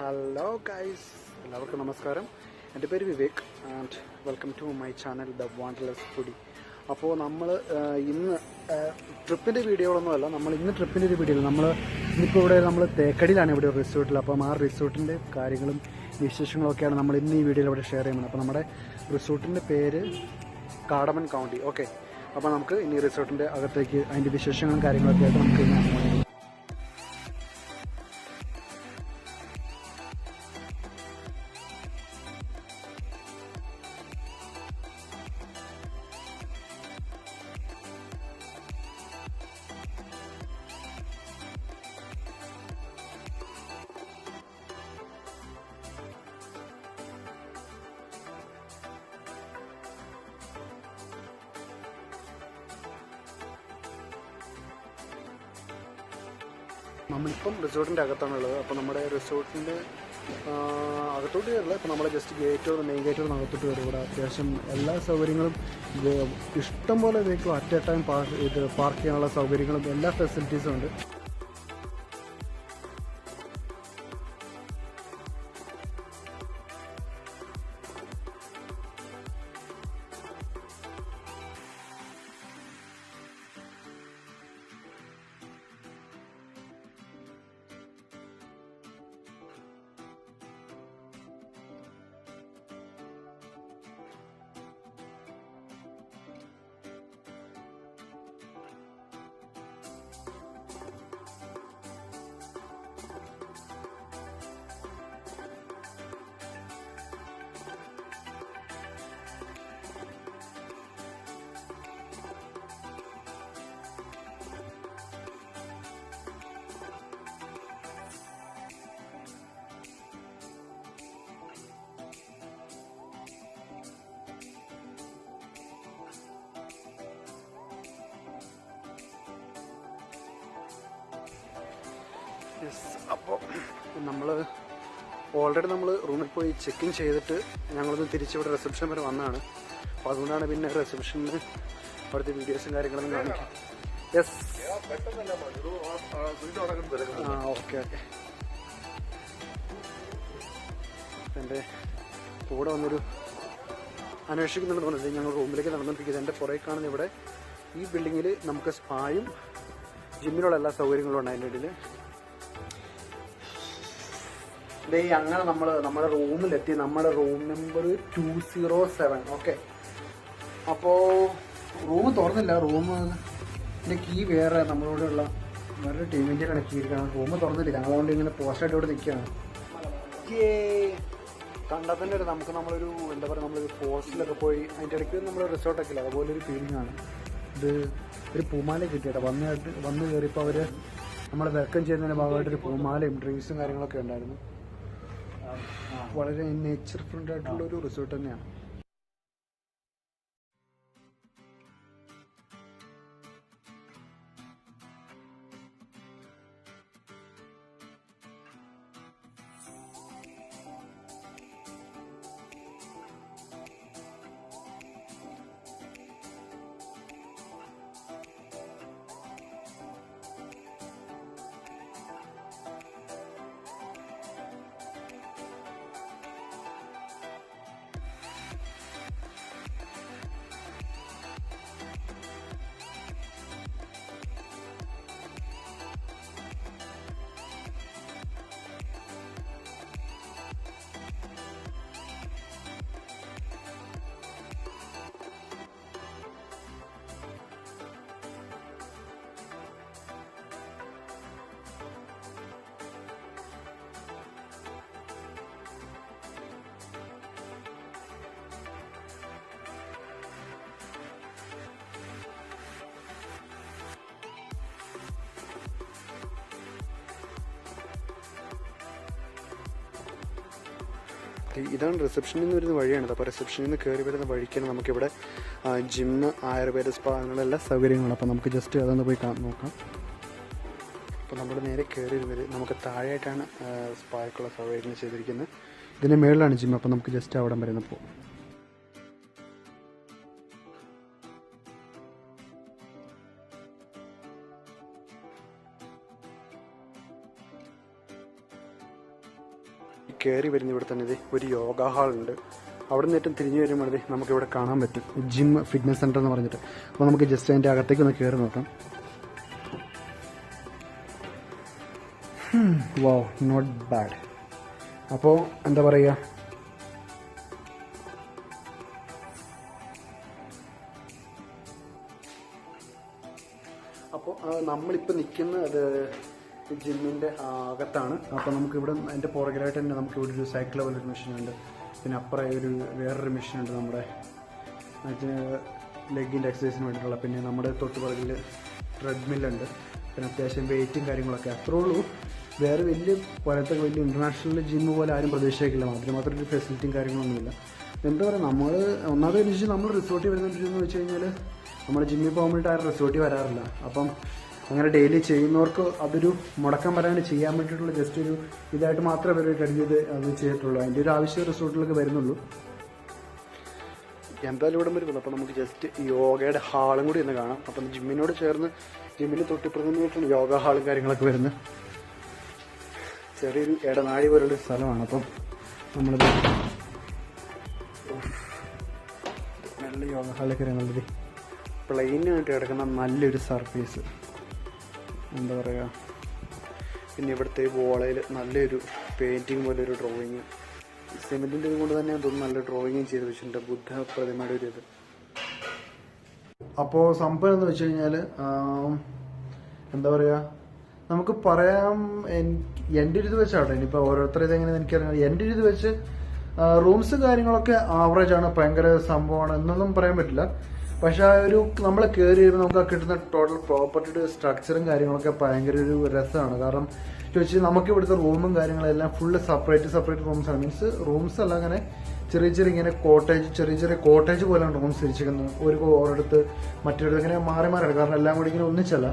Hello guys, എല്ലാവർക്കും നമസ്കാരം. എൻ്റെ പേര് Vivek and welcome to my channel the wanderlust foodie. അപ്പോൾ നമ്മൾ ഇന്ന് ട്രിപ്പിൻ്റെ വീഡിയോകളൊന്നുമല്ല, നമ്മൾ ഇന്ന് ട്രിപ്പിൻ്റെ ഒരു വീഡിയോ ഇന്നിപ്പോൾ ഇവിടെ നമ്മൾ തേക്കടിയിലാണ്, ഇവിടെ റിസോർട്ടിൽ. അപ്പം ആ റിസോർട്ടിൻ്റെ കാര്യങ്ങളും വിശേഷങ്ങളൊക്കെയാണ് നമ്മൾ ഇന്ന് ഈ വീഡിയോയിൽ ഇവിടെ ഷെയർ ചെയ്യുന്നത്. അപ്പോൾ നമ്മുടെ റിസോർട്ടിൻ്റെ പേര് കാർഡമൻ കൗണ്ടി. ഓക്കെ, അപ്പോൾ നമുക്ക് ഇനി റിസോർട്ടിൻ്റെ അകത്തേക്ക് അതിൻ്റെ വിശേഷങ്ങളും കാര്യങ്ങളൊക്കെ ആയിട്ട് നമുക്ക് ഇന്ന് നമ്മളിപ്പം റിസോർട്ടിൻ്റെ അകത്താണുള്ളത്. അപ്പോൾ നമ്മുടെ റിസോർട്ടിൻ്റെ അകത്തോട്ട് കയറില്ല, ഇപ്പോൾ നമ്മൾ ജസ്റ്റ് മെയിൻ ഗേറ്റോട് അകത്തോട്ട് കയറി. ഇവിടെ അത്യാവശ്യം എല്ലാ സൗകര്യങ്ങളും, ഇഷ്ടം പോലെ vehicle at A time park ചെയ്യാനുള്ള സൗകര്യങ്ങളും എല്ലാ ഫെസിലിറ്റീസും ഉണ്ട്. അപ്പോൾ ഓൾറെഡി നമ്മൾ റൂമിൽ പോയി ചെക്ക് ഇൻ ചെയ്തിട്ട് ഞങ്ങളൊന്ന് തിരിച്ചിവിടെ റിസപ്ഷൻ വരെ വന്നതാണ്. അപ്പോൾ അതുകൊണ്ടാണ് പിന്നെ റിസപ്ഷനിൽ അവിടുത്തെ വീഡിയോസും കാര്യങ്ങളൊന്നും കാണിക്കാം. Yes, okay. എൻ്റെ കൂടെ വന്നൊരു അന്വേഷിക്കുന്നുണ്ടെന്ന് പറഞ്ഞിട്ട് ഞങ്ങൾ റൂമിലേക്ക് നടന്നുകൊണ്ടിരിക്കുന്നത്. എൻ്റെ പുറകെ കാണുന്ന ഇവിടെ ഈ ബിൽഡിങ്ങിൽ നമുക്ക് സ്പായും ജിമ്മിനുള്ള എല്ലാ സൗകര്യങ്ങളും ഉണ്ട്. അതിൻ്റെ ഇടയിൽ അങ്ങനെ നമ്മുടെ റൂമിലെത്തി. നമ്മുടെ റൂം നമ്പർ 207. ഓക്കെ, അപ്പോൾ റൂം തുറന്നില്ല. റൂമിൻ്റെ കീ വേറെ നമ്മളോടുള്ള വേറെ ടീമിൻ്റെ കണക്കിയിരിക്കണം. റൂം തുറന്നില്ല. ഞങ്ങളതുകൊണ്ട് ഇങ്ങനെ പോസ്റ്റായിട്ട് ഇവിടെ നിൽക്കുകയാണ്. കണ്ടാൽ തന്നെ നമ്മളൊരു എന്താ പറയുക, നമ്മളൊരു ഫോറസ്റ്റിലൊക്കെ പോയി അതിൻ്റെ ഇടയ്ക്ക് നമ്മൾ റിസോർട്ടൊക്കെ ഇല്ല, അതുപോലെ ഒരു ഫീലിംഗ് ആണ് ഇത്. ഒരു പൂമാല കിട്ടിയിട്ട് വന്ന് കയറിയപ്പോൾ അവർ നമ്മളെ വെൽക്കം ചെയ്യുന്നതിൻ്റെ ഭാഗമായിട്ടൊരു പൂമാലയും ഡ്രിങ്ക്സും കാര്യങ്ങളൊക്കെ ഉണ്ടായിരുന്നു. വളരെ നേച്ചർ ഫ്രണ്ട് ആയിട്ടുള്ള ഒരു റിസോർട്ട് തന്നെയാണ്. ഇതാണ് റിസപ്ഷനിൽ നിന്ന് വരുന്ന വഴിയാണ്. അപ്പോൾ റിസപ്ഷനിൽ നിന്ന് കയറി വരുന്ന വഴിക്കാണ് നമുക്കിവിടെ ജിമ്മ്, ആയുർവേദ സ്പാ, അങ്ങനെയുള്ള എല്ലാ സൗകര്യങ്ങളും. അപ്പോൾ നമുക്ക് ജസ്റ്റ് അതൊന്ന് പോയി നോക്കാം. അപ്പോൾ നമ്മൾ നേരെ കയറി വരുന്നത് നമുക്ക് താഴെയായിട്ടാണ് സ്പായ്ക്കുള്ള സൗകര്യങ്ങൾ ചെയ്തിരിക്കുന്നത്. ഇതിൻ്റെ മേളിലാണ് ജിം. അപ്പോൾ നമുക്ക് ജസ്റ്റ് അവിടെ വരെ പോകാം. കയറി വരുന്ന ഇവിടെ തന്നെ ഒരു യോഗ ഹാളുണ്ട്. അവിടെ നിന്ന് ഏറ്റവും തിരിഞ്ഞു വരുമ്പോൾ നമുക്കിവിടെ കാണാൻ പറ്റും ജിം ഫിറ്റ്നസ് സെൻ്റർ എന്ന് പറഞ്ഞിട്ട്. അപ്പോൾ നമുക്ക് ജസ്റ്റ് അതിൻ്റെ അകത്തേക്ക് ഒന്ന് കയറി നോക്കാം. Wow, not bad. അപ്പോൾ എന്താ പറയുക, അപ്പോൾ നമ്മളിപ്പോൾ നിൽക്കുന്നത് ജിമ്മിൻ്റെ അകത്താണ്. അപ്പോൾ നമുക്കിവിടെ അതിൻ്റെ പുറകിലായിട്ട് തന്നെ നമുക്കിവിടെ ഒരു സൈക്കിൾ പോലൊരു മെഷീനുണ്ട്. പിന്നെ അപ്പുറം വേറൊരു മെഷീനുണ്ട് നമ്മുടെ ലെഗിൻ്റെ എക്സസൈസിന് വേണ്ടിയിട്ടുള്ള. പിന്നെ നമ്മുടെ തൊട്ടുപുറകിൽ ട്രെഡ്മില്ലുണ്ട്. പിന്നെ അത്യാവശ്യം വെയിറ്റും കാര്യങ്ങളൊക്കെ. അത്രേ ഉള്ളൂ. വേറെ വലിയ ഇൻ്റർനാഷണൽ ജിമ്മ് പോലെ ആരും പ്രതീക്ഷിക്കില്ല. മാത്രം ഒരു ഫെസിലിറ്റിയും കാര്യങ്ങളൊന്നുമില്ല. എന്താ പറയുക, ഒന്നാമത് വെച്ച് നമ്മൾ റിസോർട്ടിൽ വരുന്നുണ്ടെന്ന് വെച്ച് കഴിഞ്ഞാൽ നമ്മുടെ ജിമ്മിൽ പോകാൻ വേണ്ടിയിട്ട് ആരും റിസോർട്ടിൽ വരാറില്ല. അപ്പം അങ്ങനെ ഡെയിലി ചെയ്യുന്നവർക്ക് അതൊരു മുടക്കം വരാണ്ട് ചെയ്യാൻ വേണ്ടിയിട്ടുള്ള ജസ്റ്റ് ഒരു ഇതായിട്ട് മാത്രമേ അവർ കരുതിയത് അത് ചെയ്തിട്ടുള്ളൂ. അതിൻ്റെ ഒരു ആവശ്യം റിസോർട്ടിലൊക്കെ വരുന്നുള്ളൂ. എന്തായാലും ഇവിടെ വരുന്നത്. അപ്പോൾ നമുക്ക് ജസ്റ്റ് യോഗയുടെ ഹാളും കൂടി ഒന്ന് കാണാം. അപ്പം ജിമ്മിനോട് ചേർന്ന് ജിമ്മിൽ തൊട്ടിപ്പുറത്തുനിന്ന് യോഗ ഹാളും കാര്യങ്ങളൊക്കെ വരുന്നത് ചെറിയൊരു ഇടനാഴി പോലുള്ള സ്ഥലമാണ്. അപ്പം നമ്മളിത് നല്ല യോഗ ഹാളിലേക്ക് വരുന്നുള്ളത് പ്ലെയിനായിട്ട് കിടക്കുന്ന നല്ലൊരു സർഫേസ്, എന്താ പറയുക. പിന്നെ ഇവിടുത്തെ വോളയിൽ നല്ലൊരു പെയിൻറ്റിങ് പോലെ ഒരു ഡ്രോയിങ്, സിമെൻറ്റിൻ്റെ കൊണ്ട് തന്നെ തോന്നുന്നു നല്ല ഡ്രോയിങ്ങും ചെയ്ത് വെച്ചിട്ടുണ്ട്, ബുദ്ധ പ്രതിമയുടെ ഒരു ഇത്. അപ്പോൾ സംഭവം എന്ന് വെച്ച് കഴിഞ്ഞാൽ എന്താ പറയുക, നമുക്ക് പറയാം എൻ്റെ ഒരു ഇത് വെച്ചാട്ടോ. ഇനിയിപ്പോൾ ഓരോരുത്തരും ഇതെങ്ങനെ എനിക്കറിയാം. എൻ്റെ ഒരു ഇത് വെച്ച് റൂംസ് കാര്യങ്ങളൊക്കെ ആവറേജ് ആണ്, ഭയങ്കര സംഭവമാണ് എന്നൊന്നും പറയാൻ പറ്റില്ല. പക്ഷെ ആ ഒരു നമ്മൾ കയറി വരുമ്പോൾ നമുക്ക് കിട്ടുന്ന ടോട്ടൽ പ്രോപ്പർട്ടിയുടെ സ്ട്രക്ചറും കാര്യങ്ങളൊക്കെ ഭയങ്കര ഒരു രസമാണ്. കാരണം ചോദിച്ചാൽ നമുക്ക് ഇവിടുത്തെ റൂമും കാര്യങ്ങളെല്ലാം ഫുള്ള് സെപ്പറേറ്റ് റൂംസാണ്. മീൻസ് റൂംസ് അല്ല, അങ്ങനെ ചെറിയ ഇങ്ങനെ ചെറിയ കോട്ടേജ് പോലെയാണ് റൂംസ് തിരിച്ചിരിക്കുന്നത്. ഓരോരുത്ത് മറ്റൊരിടത്ത് ഇങ്ങനെ മാറി കാരണം എല്ലാം കൂടി ഇങ്ങനെ ഒന്നിച്ചല്ല.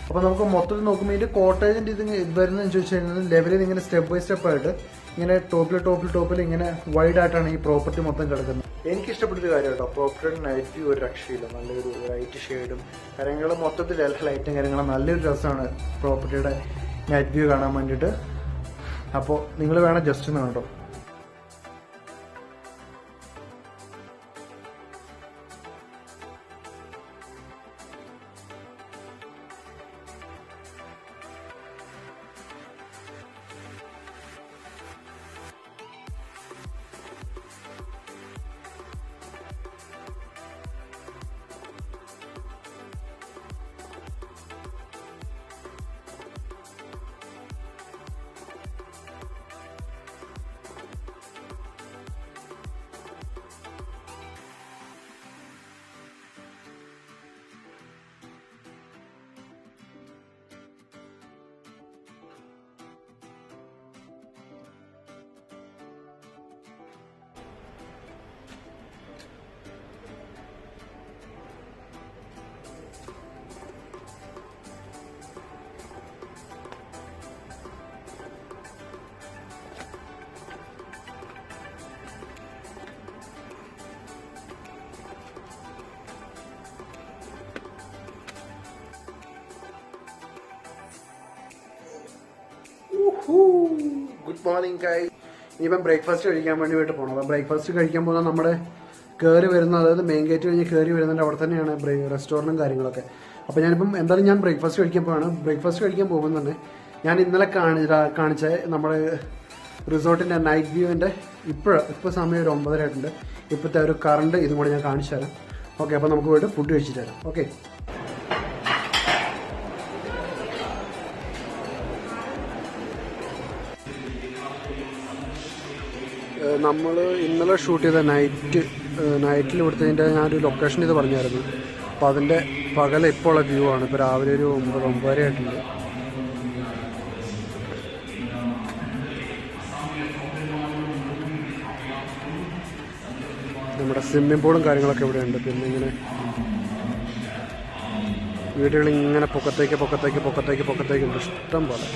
അപ്പോൾ നമുക്ക് മൊത്തത്തിൽ നോക്കുമ്പോൾ ഇതിൻ്റെ കോട്ടേജിൻ്റെ ഇത് വരുന്നതെന്ന് ചോദിച്ചു കഴിഞ്ഞാൽ ലെവലിൽ ഇങ്ങനെ സ്റ്റെപ്പ് ബൈ സ്റ്റെപ്പ് ആയിട്ട് ഇങ്ങനെ ടോപ്പിൽ ഇങ്ങനെ വൈഡ് ആയിട്ടാണ് ഈ പ്രോപ്പർട്ടി മൊത്തം കിടക്കുന്നത്. എനിക്കിഷ്ടപ്പെട്ടൊരു കാര്യം കേട്ടോ, പ്രോപ്പർട്ടിയുടെ നൈറ്റ് വ്യൂ ഒരു രക്ഷയില്ല. നല്ലൊരു ലൈറ്റ് ഷെയ്ഡും കാര്യങ്ങളും മൊത്തത്തിൽ ലൈറ്റും കാര്യങ്ങളും നല്ലൊരു രസമാണ് പ്രോപ്പർട്ടിയുടെ നൈറ്റ് വ്യൂ കാണാൻ വേണ്ടിയിട്ട്. അപ്പോൾ നിങ്ങൾ വേണം ജസ്റ്റ് ഒന്ന് കേട്ടോ. Good morning guys. ഇനിയിപ്പം ബ്രേക്ക്ഫാസ്റ്റ് കഴിക്കാൻ വേണ്ടി പോകണം. അപ്പം ബ്രേക്ക്ഫാസ്റ്റ് കഴിക്കാൻ പോകുന്ന നമ്മുടെ കയറി വരുന്ന, അതായത് മെയിൻ ഗേറ്റ് കഴിഞ്ഞ് കയറി വരുന്നതിൻ്റെ അവിടെ തന്നെയാണ് റെസ്റ്റോറൻറ്റും കാര്യങ്ങളൊക്കെ. അപ്പോൾ ഞാനിപ്പം ഞാൻ ബ്രേക്ക്ഫാസ്റ്റ് കഴിക്കാൻ പോവാണ്. ബ്രേക്ക്ഫാസ്റ്റ് കഴിക്കാൻ പോകുമ്പോൾ തന്നെ ഞാൻ ഇന്നലെ കാണിച്ച നമ്മുടെ റിസോർട്ടിൻ്റെ നൈറ്റ് വ്യൂവിൻ്റെ ഇപ്പോൾ സമയം ഒരു 9:30 ആയിട്ടുണ്ട്. ഇപ്പോഴത്തെ ഒരു കറണ്ട് ഇതും കൂടി ഞാൻ കാണിച്ചു തരാം. ഓക്കെ, അപ്പോൾ നമുക്ക് പോയിട്ട് ഫുഡ് കഴിച്ചിട്ട് തരാം. ഓക്കെ, നമ്മൾ ഇന്നലെ ഷൂട്ട് ചെയ്ത നൈറ്റിൽ ഇവിടുത്തെ ഞാനൊരു ലൊക്കേഷൻ ഇത് പറഞ്ഞായിരുന്നു. അപ്പോൾ അതിൻ്റെ പകൽ ഇപ്പോൾ ഉള്ള വ്യൂ ആണ്. ഇപ്പോൾ രാവിലെ ഒരു 9:30 ആയിട്ടുണ്ട്. നമ്മുടെ സ്വിമ്മിംഗ് പൂളും കാര്യങ്ങളൊക്കെ ഇവിടെ ഉണ്ട്. പിന്നെ ഇങ്ങനെ വീടുകൾ ഇങ്ങനെ പൊക്കത്തേക്ക് ഉണ്ട്, ഇഷ്ടം പോലെ.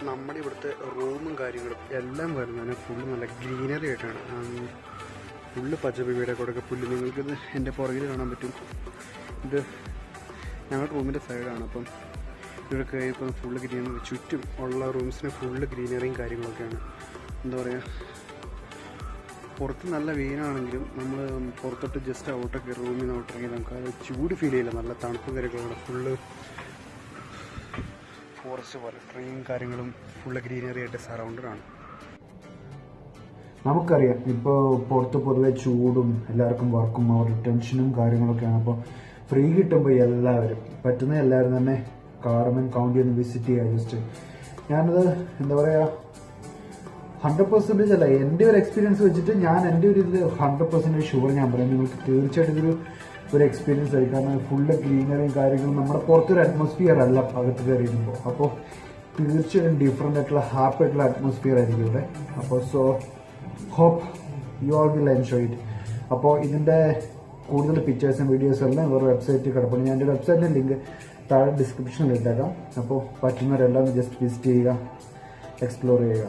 നമ്മുടെ ഇവിടുത്തെ റൂമും കാര്യങ്ങളും എല്ലാം വരുന്നതിന് ഫുള്ള് നല്ല ഗ്രീനറി ആയിട്ടാണ്. ഫുള്ള് പച്ചപ്പ് വീടെ കൊടുക്കുക പുല്ല്. നിങ്ങൾക്കിത് എൻ്റെ പുറകിൽ കാണാൻ പറ്റും. ഇത് ഞങ്ങളുടെ റൂമിൻ്റെ സൈഡാണ്. അപ്പം ഇവിടെ കയറിയപ്പം ഫുള്ള് ഗ്രീനറി, ചുറ്റും ഉള്ള റൂംസിന് ഫുള്ള് ഗ്രീനറിയും കാര്യങ്ങളൊക്കെയാണ്. എന്താ പറയുക, പുറത്ത് നല്ല വെയിലാണെങ്കിലും നമ്മൾ പുറത്തോട്ട് ജസ്റ്റ് ഔട്ടൊക്കെ റൂമിൽ നിന്ന് ഔട്ടിറങ്ങി നമുക്ക് ചൂട് ഫീൽ ചെയ്യില്ല. നല്ല തണുപ്പും കാര്യങ്ങളാണ്. ഫുള്ള് ഫോറസ്റ്റ് പോലെ ട്രീയും കാര്യങ്ങളും ഫുള്ള് ഗ്രീനറി ആയിട്ട് സറൗണ്ടഡാണ്. നമുക്കറിയാം ഇപ്പോൾ പുറത്ത് പൊതുവെ ചൂടും എല്ലാവർക്കും വർക്കും അവരുടെ ടെൻഷനും കാര്യങ്ങളൊക്കെയാണ്. അപ്പോൾ ഫ്രീ കിട്ടുമ്പോൾ എല്ലാവരും പറ്റുന്ന എല്ലാവരും തന്നെ കാർഡമം കൗണ്ടി ഒന്ന് വിസിറ്റ് ചെയ്യുക. ജസ്റ്റ് ഞാനത് എന്താ പറയുക 100% അല്ല, എൻ്റെ ഒരു എക്സ്പീരിയൻസ് വെച്ചിട്ട് ഞാൻ എൻ്റെ ഒരു ഇത് 100% ഷുവർ ഞാൻ പറയാം. നിങ്ങൾക്ക് തീർച്ചയായിട്ടും ഒരു എക്സ്പീരിയൻസ് ആയി. കാരണം ഫുള്ള് ഗ്രീനറിയും കാര്യങ്ങളും നമ്മുടെ പുറത്തൊരു അറ്റ്മോസ്ഫിയർ അല്ല അകത്ത് കയറിയിരുമ്പോൾ. അപ്പോൾ തീർച്ചയായും ഡിഫറെൻ്റ് ആയിട്ടുള്ള ഹാപ്പി ആയിട്ടുള്ള അറ്റ്മോസ്ഫിയർ ആയിരിക്കും ഇവിടെ. അപ്പോൾ so hope you all will enjoy it. അപ്പോൾ ഇതിൻ്റെ കൂടുതൽ പിക്ചേഴ്സും വീഡിയോസും എല്ലാം ഇവരുടെ വെബ്സൈറ്റിൽ കിടപ്പുണ്ട്. ഞാൻ എൻ്റെ വെബ്സൈറ്റിൻ്റെ ലിങ്ക് താഴെ ഡിസ്ക്രിപ്ഷനിൽ ഇട്ടേക്കാം. അപ്പോൾ പറ്റുന്നവരെല്ലാം ജസ്റ്റ് വിസിറ്റ് ചെയ്യുക, എക്സ്പ്ലോർ ചെയ്യുക.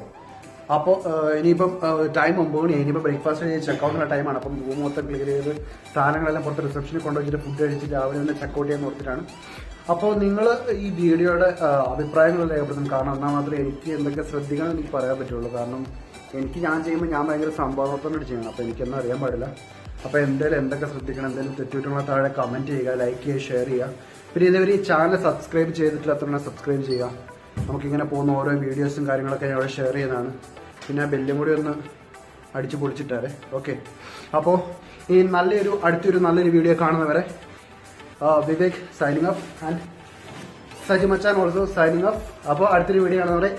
അപ്പോൾ ഇനിയിപ്പം ടൈം 9 മണി. ഇനിയിപ്പോൾ ബ്രേക്ക്ഫാസ്റ്റ് കഴിഞ്ഞ് ചെക്കൗട്ടിനുള്ള ടൈമാണ്. അപ്പം റൂം മൊത്തം ക്ലിയർ ചെയ്ത് സാധനങ്ങളെല്ലാം പുറത്ത് റിസപ്ഷനിൽ കൊണ്ടുവച്ചിട്ട് ഫുഡ് കഴിച്ചിട്ട് രാവിലെ തന്നെ ചെക്കൗട്ട് ചെയ്യാൻ ഓർത്തിട്ടാണ്. അപ്പോൾ നിങ്ങൾ ഈ വീഡിയോയുടെ അഭിപ്രായങ്ങൾ രേഖപ്പെടുത്തും. കാരണം എന്നാൽ മാത്രമേ എനിക്ക് എന്തൊക്കെ ശ്രദ്ധിക്കണം എനിക്ക് പറയാൻ പറ്റുള്ളൂ. കാരണം ഞാൻ ചെയ്യുമ്പോൾ ഞാൻ ഭയങ്കര സംഭവത്തോടെ ചെയ്യണം. അപ്പോൾ എനിക്കൊന്നും അറിയാൻ പാടില്ല. അപ്പോൾ എന്തായാലും എന്തൊക്കെ ശ്രദ്ധിക്കണം, എന്തെങ്കിലും തെറ്റുകുറ്റങ്ങളെ താഴെ കമൻറ്റ് ചെയ്യുക, ലൈക്ക് ചെയ്യുക, ഷെയർ ചെയ്യുക. പിന്നെ ഇതുവരെ ഈ ചാനൽ സബ്സ്ക്രൈബ് ചെയ്തിട്ടില്ലാത്തവരെ സബ്സ്ക്രൈബ് ചെയ്യുക. നമുക്കിങ്ങനെ പോകുന്ന ഓരോ വീഡിയോസും കാര്യങ്ങളൊക്കെ ഞാൻ അവിടെ ഷെയർ ചെയ്യുന്നതാണ്. പിന്നെ ബെല്ലും കൂടി ഒന്ന് അടിച്ച് പൊളിച്ചിട്ടാരെ. ഓക്കെ, അപ്പോൾ ഈ അടുത്തൊരു നല്ലൊരു വീഡിയോ കാണുന്നവരെ Vivek signing off and Saji Machan also signing off. അപ്പോൾ അടുത്തൊരു വീഡിയോ കാണുന്നവരെ